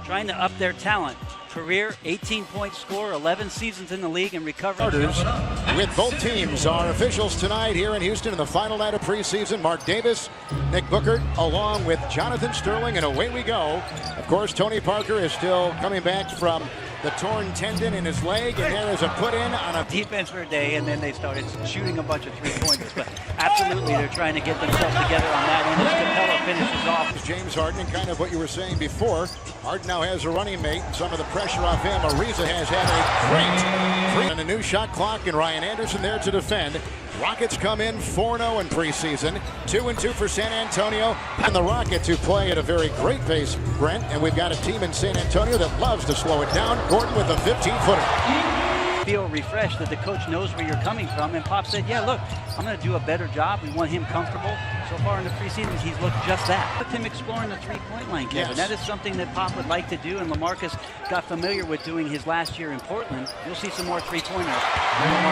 trying to up their talent. Career 18-point score, 11 seasons in the league, and recovering. With both teams, our officials tonight here in Houston in the final night of preseason. Mark Davis, Nick Bookert, along with Jonathan Sterling, and away we go. Of course, Tony Parker is still coming back from the torn tendon in his leg, and there is a put-in on a defense for a day, and then they started shooting a bunch of three-pointers. But absolutely, they're trying to get themselves together on that end as Capella finishes off. James Harden, and kind of what you were saying before, Harden now has a running mate, and some of the pressure off him. Ariza has had a great and a new shot clock, and Ryan Anderson there to defend. Rockets come in 4-0 in preseason, 2-2 for San Antonio, and the Rockets who play at a very great pace, Brent, and we've got a team in San Antonio that loves to slow it down. Gordon with a 15-footer. Feel refreshed that the coach knows where you're coming from, and Pop said, yeah, look, I'm going to do a better job. We want him comfortable. So far in the preseason, he's looked just that. With him exploring the three-point line, Kevin. Yes. That is something that Pop would like to do, and LaMarcus got familiar with doing his last year in Portland. You'll see some more three-pointers.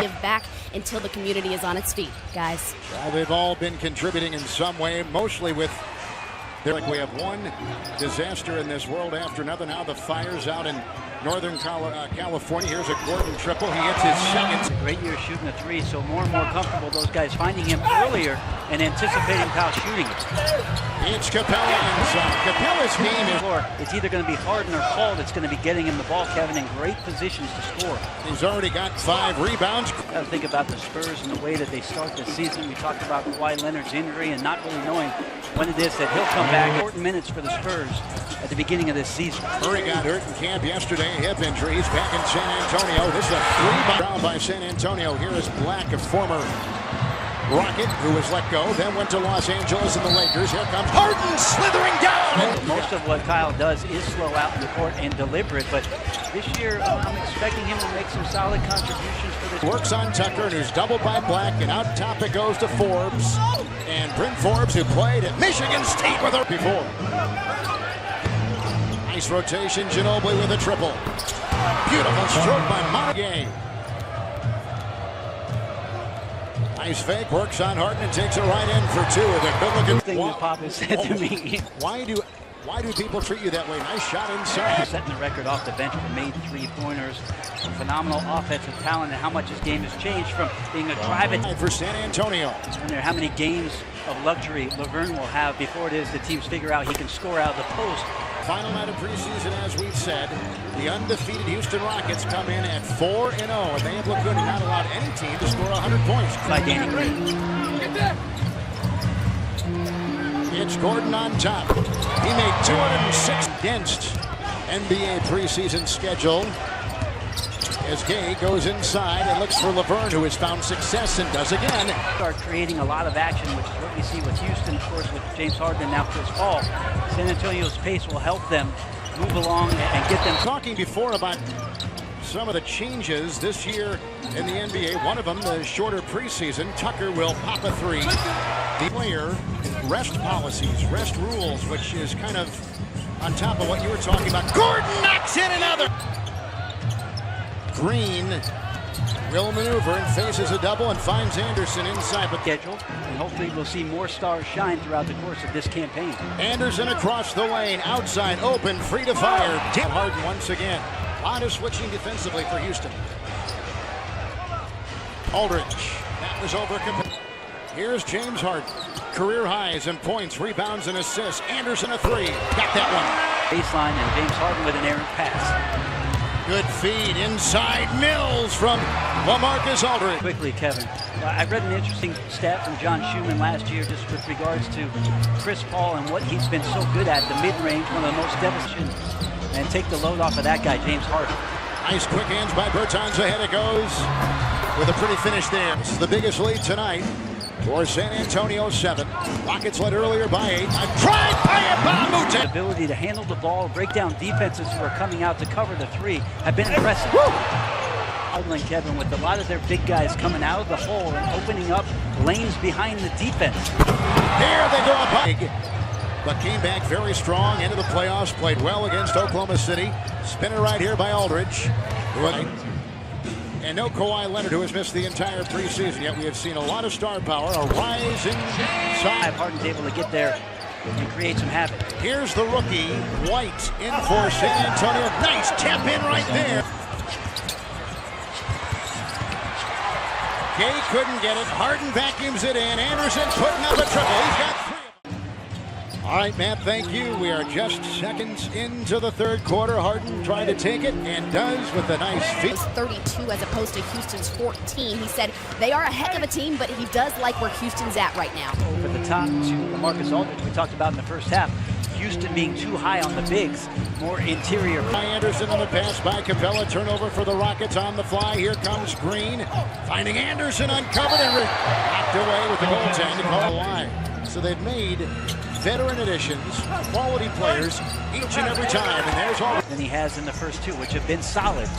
Give back until the community is on its feet, guys. Well, they've all been contributing in some way, mostly with like we have one disaster in this world after another. Now the fires out in Northern California. Here's a Gordon triple. He hits his second. It's a great year shooting a three, so more and more comfortable those guys finding him earlier and anticipating Powell shooting it. It's Capella inside. Capella's game is... It's either going to be Harden or Paul that's going to be getting him the ball, Kevin, in great positions to score. He's already got 5 rebounds. Got to think about the Spurs and the way that they start the season. We talked about Kawhi Leonard's injury and not really knowing when it is that he'll come back. Important minutes for the Spurs at the beginning of this season. Murray got hurt in camp yesterday. Hip injury. He's back in San Antonio. This is a 3-round by San Antonio. Here is Black, a former Rocket who was let go, then went to Los Angeles and the Lakers. Here comes Harden slithering down. Most of what Kyle does is slow out in the court and deliver it, but this year I'm expecting him to make some solid contributions for this. Works on Tucker, who's doubled by Black, and out top it goes to Forbes. And Bryn Forbes, who played at Michigan State with her before. Nice rotation, Ginobili with a triple. Beautiful stroke by Montague. Nice fake, works on Harden and takes it right in for 2. The good-looking thing that Pop has said to me. Why do people treat you that way? Nice shot inside. Setting the record off the bench for made three-pointers. Phenomenal offensive talent, and how much his game has changed from being a drive-it for San Antonio. I wonder how many games of luxury Laverne will have before it is the teams figure out he can score out of the post. Final night of preseason, as we've said, the undefeated Houston Rockets come in at 4-0, and they have looked good and not allowed any team to score 100 points. By Danny Green. It's Gordon on top. He made 206 against NBA preseason schedule. As Gay goes inside and looks for Laverne, who has found success and does again. Start creating a lot of action, which is what we see with Houston, of course, with James Harden and now Chris Paul. San Antonio's pace will help them move along and get them. Talking before about some of the changes this year in the NBA. One of them, the shorter preseason. Tucker will pop a 3. The player rest policies, rest rules, which is kind of on top of what you were talking about. Gordon knocks in another. Green will maneuver and faces a double and finds Anderson inside. But schedule, and hopefully we'll see more stars shine throughout the course of this campaign. Anderson across the lane, outside, open, free to fire. Harden once again. A lot of switching defensively for Houston. Aldridge, that was over. Here's James Harden. Career highs in points, rebounds, and assists. Anderson a 3. Got that one. Baseline, and James Harden with an errant pass. Good feed inside. Mills from LaMarcus Aldridge. Quickly, Kevin. I read an interesting stat from John Schumann last year just with regards to Chris Paul and what he's been so good at, the mid-range, one of the most devastating. And take the load off of that guy, James Harden. Nice quick hands by Bertans. Ahead it goes with a pretty finish there. This is the biggest lead tonight for San Antonio, 7. Rockets led earlier by 8. A drive by Ibaka. The ability to handle the ball, break down defenses who are coming out to cover the 3 have been impressive. Struggling, Kevin, with a lot of their big guys coming out of the hole and opening up lanes behind the defense. Here they go up, but came back very strong into the playoffs. Played well against Oklahoma City. Spinner right here by Aldridge. And no Kawhi Leonard, who has missed the entire preseason, yet we have seen a lot of star power, a rise inside. Harden's able to get there and create some havoc. Here's the rookie, White, in for San Antonio. Nice tap in right there. Gay couldn't get it. Harden vacuums it in. Anderson putting up a triple. He's got 3. All right, Matt, thank you. We are just seconds into the third quarter. Harden trying to take it and does with a nice feat. 32 as opposed to Houston's 14. He said they are a heck of a team, but he does like where Houston's at right now. Over the top to Marcus Aldridge, we talked about in the first half. Houston being too high on the bigs, more interior. By Anderson on the pass by Capella. Turnover for the Rockets on the fly. Here comes Green. Finding Anderson uncovered and knocked away with the goaltender. Call line. So they've made veteran additions, quality players each and every time. And there's all than he has in the first two, which have been solid,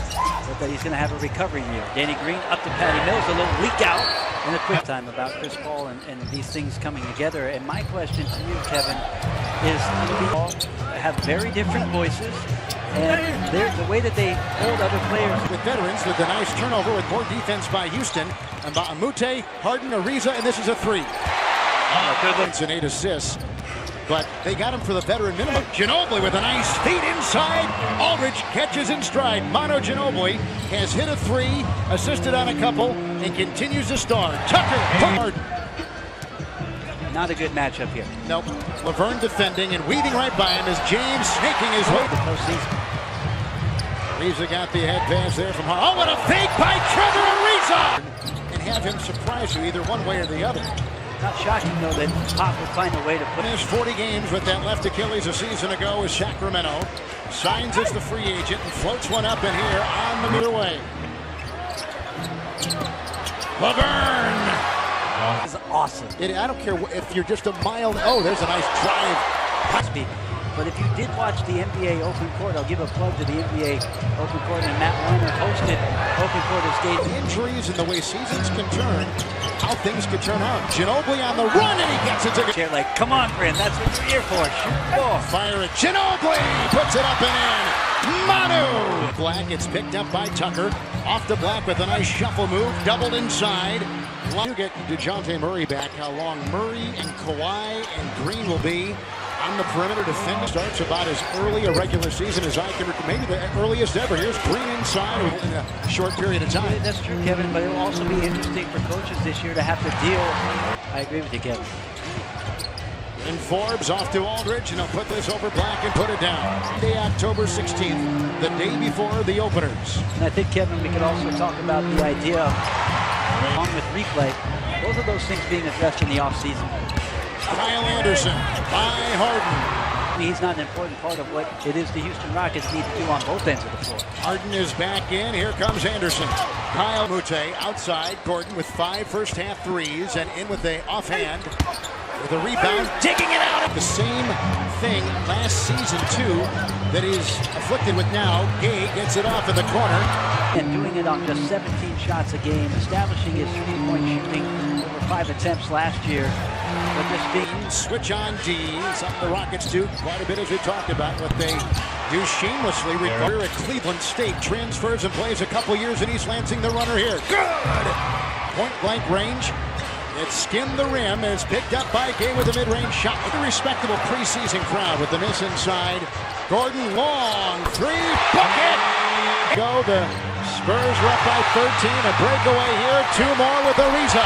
but that he's going to have a recovery year. Danny Green up to Patty Mills, a little leak out in a quick time about Chris Paul and these things coming together. And my question to you, Kevin, is we all have very different voices, and the way that they hold other players. With veterans, with a nice turnover, with more defense by Houston. Amute, Harden, Ariza, and this is a 3. It's an 8 assists. But they got him for the veteran minimum. Ginobili with a nice feed inside. Aldridge catches in stride. Manu Ginobili has hit a 3, assisted on a couple, and continues to star. Tucker. Not a good matchup here. Nope. Laverne defending and weaving right by him as James snaking his way. The postseason. Ariza got the head pass there from Harden. Oh, what a fake by Trevor Ariza! And have him surprise you either one way or the other. Not shocking, though, that Pop would find a way to put Finished 40 games with that left Achilles a season ago with Sacramento. Signs as the free agent and floats one up in here on the middle way. Laverne! This is awesome. I don't care if you're just a mile. Oh, there's a nice drive. But if you did watch the NBA Open Court, I'll give a plug to the NBA Open Court, and Matt Weiner hosted Open Court as Dave. Injuries and the way seasons can turn, how things could turn out. Ginobili on the run, and he gets it to chair. Like, come on, Bryn, that's what you're here for. Shoot ball. Fire it. Ginobili puts it up and in. Manu! Black, it's picked up by Tucker. Off to Black with a nice shuffle move, doubled inside. You get DeJounte Murray back. How long Murray and Kawhi and Green will be on the perimeter defending. Starts about as early a regular season as I can recall. Maybe the earliest ever. Here's Green inside in a short period of time. That's true, Kevin, but it'll also be interesting for coaches this year to have to deal. I agree with you, Kevin. And Forbes off to Aldridge, and he'll put this over Black and put it down. Monday, October 16th, the day before the openers. And I think, Kevin, we could also talk about the idea of, along with replay, both of those things being addressed in the offseason. Kyle Anderson by Harden. He's not an important part of what it is the Houston Rockets need to do on both ends of the floor. Harden is back in. Here comes Anderson. Kyle Mute outside. Gordon with 5 first-half threes and in with the offhand. With a rebound, digging it out. The same thing last season, too, that he's afflicted with now. Gay gets it off in the corner. And doing it on just 17 shots a game, establishing his three-point shooting over 5 attempts last year. But this big switch on D, something the Rockets do quite a bit as we talked about, what they do shamelessly. Career at Cleveland State, transfers and plays a couple years in East Lansing, the runner here. Good! Point-blank range. It skimmed the rim and is picked up by Gay with a mid-range shot. With a respectable preseason crowd with the miss inside. Gordon long three, bucket! Go, the Spurs are up by 13, a breakaway here, 2 more with Ariza.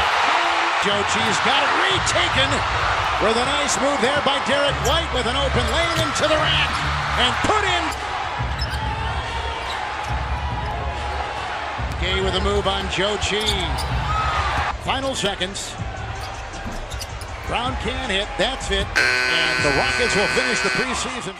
Jochi's got it retaken with a nice move there by Derek White with an open lane into the rack and put in. Gay with a move on Jochi. Final seconds. Brown can hit, that's it. And the Rockets will finish the preseason.